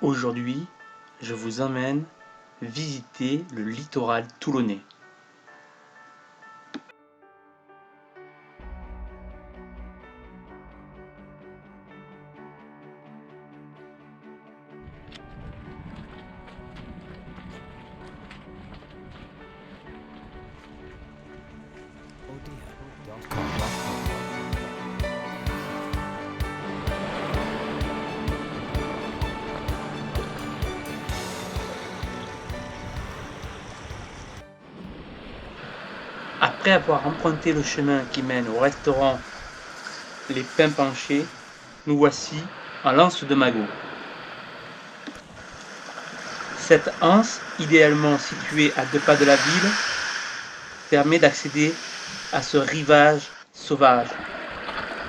Aujourd'hui, je vous emmène visiter le littoral toulonnais. Après avoir emprunté le chemin qui mène au restaurant Les Pins Penchés, nous voici en l'anse de Magot. Cette anse, idéalement située à 2 pas de la ville, permet d'accéder à ce rivage sauvage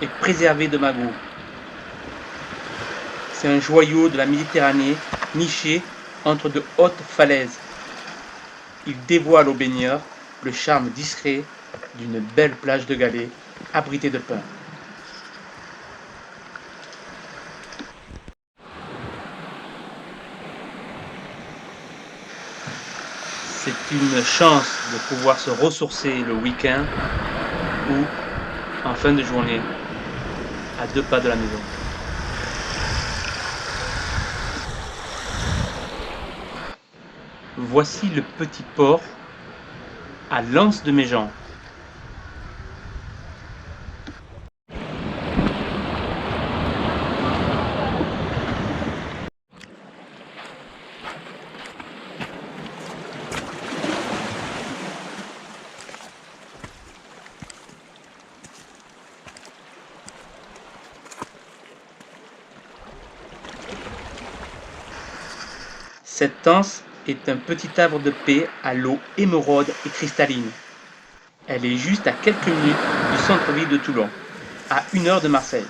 et préservé de Magot. C'est un joyau de la Méditerranée niché entre de hautes falaises. Il dévoile aux baigneurs le charme discret d'une belle plage de galets abritée de pins. C'est une chance de pouvoir se ressourcer le week-end ou en fin de journée à 2 pas de la maison. Voici le petit port à l'anse de Méjean. Cette anse est un petit havre de paix à l'eau émeraude et cristalline. Elle est juste à quelques minutes du centre-ville de Toulon, à 1 heure de Marseille.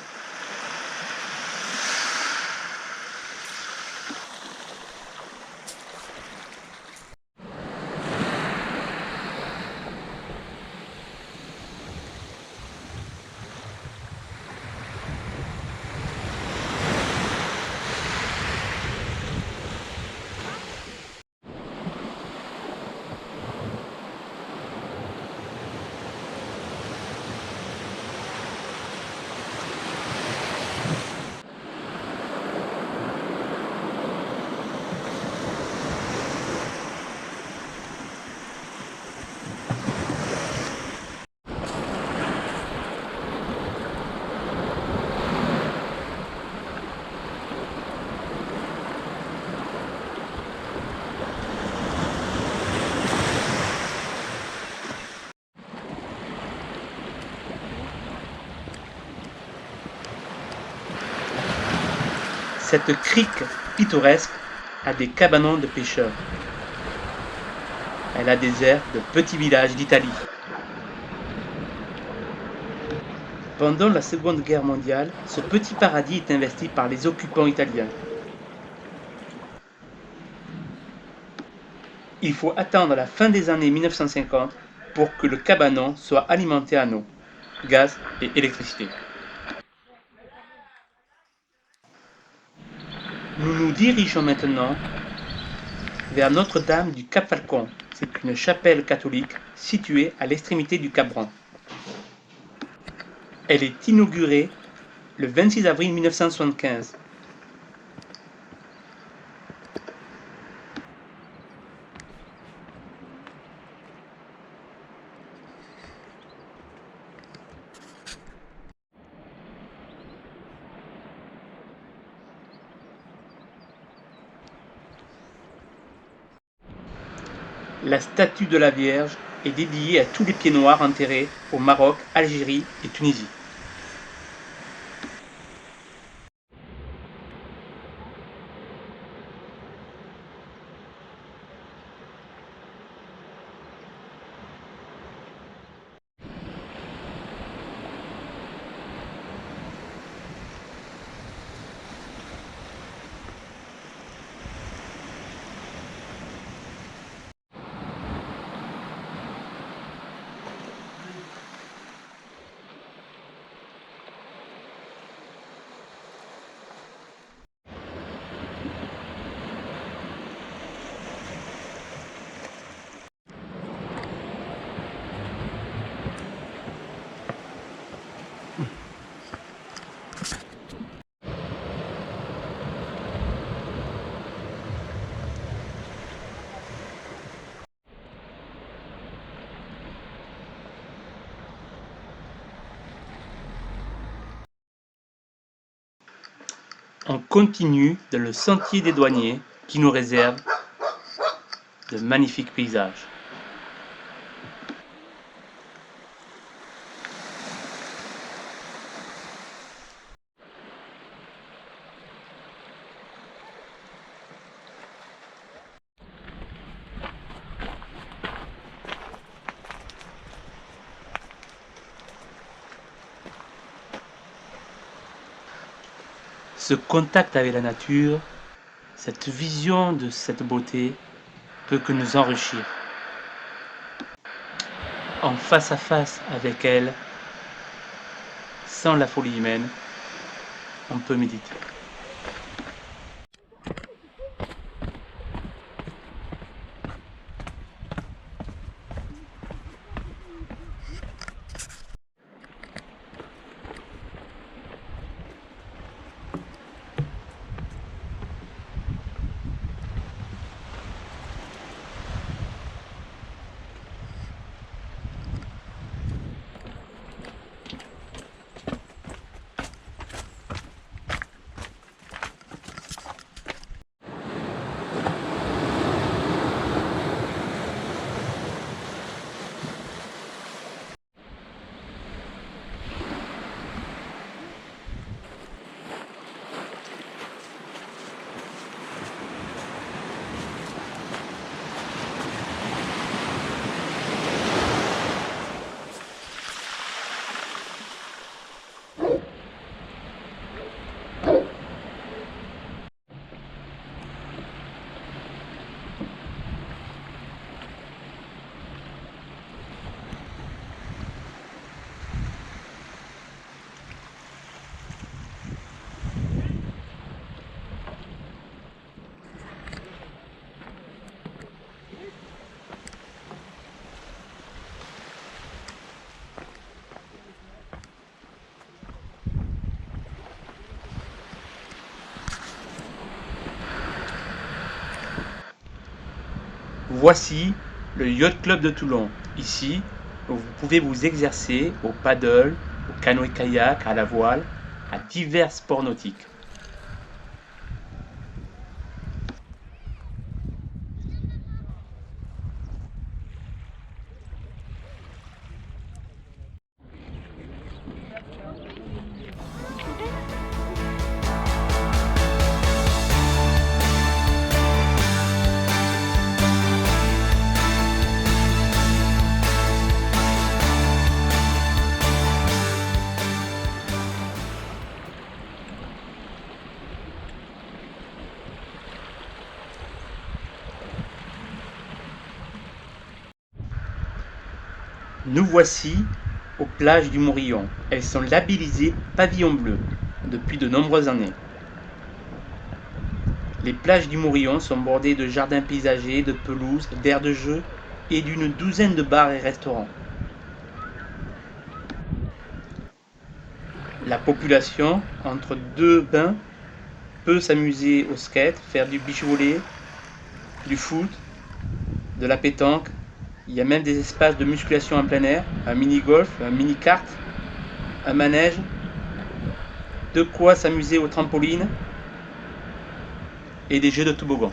Cette crique pittoresque a des cabanons de pêcheurs. Elle a des airs de petit village d'Italie. Pendant la Seconde Guerre mondiale, ce petit paradis est investi par les occupants italiens. Il faut attendre la fin des années 1950 pour que le cabanon soit alimenté en eau, gaz et électricité. Nous nous dirigeons maintenant vers Notre-Dame du Cap-Falcon. C'est une chapelle catholique située à l'extrémité du Cap-Brun. Elle est inaugurée le 26 avril 1975. La statue de la Vierge est dédiée à tous les pieds noirs enterrés au Maroc, Algérie et Tunisie. On continue dans le sentier des douaniers qui nous réserve de magnifiques paysages. Ce contact avec la nature, cette vision de cette beauté peut que nous enrichir. En face à face avec elle, sans la folie humaine, on peut méditer. Voici le Yacht Club de Toulon. Ici, vous pouvez vous exercer au paddle, au canoë-kayak, à la voile, à divers sports nautiques. Nous voici aux plages du Morillon. Elles sont labellisées Pavillon Bleu depuis de nombreuses années. Les plages du Morillon sont bordées de jardins paysagers, de pelouses, d'aires de jeu et d'une douzaine de bars et restaurants. La population, entre deux bains, peut s'amuser au skate, faire du beach volley, du foot, de la pétanque. Il y a même des espaces de musculation en plein air, un mini-golf, un mini-kart, un manège, de quoi s'amuser au trampoline et des jeux de toboggan.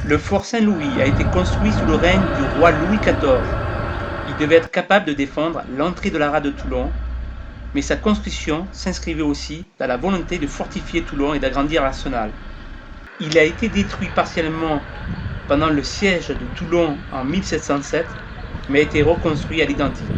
Le fort Saint-Louis a été construit sous le règne du roi Louis XIV. Il devait être capable de défendre l'entrée de la rade de Toulon, mais sa construction s'inscrivait aussi dans la volonté de fortifier Toulon et d'agrandir l'arsenal. Il a été détruit partiellement pendant le siège de Toulon en 1707, mais a été reconstruit à l'identique.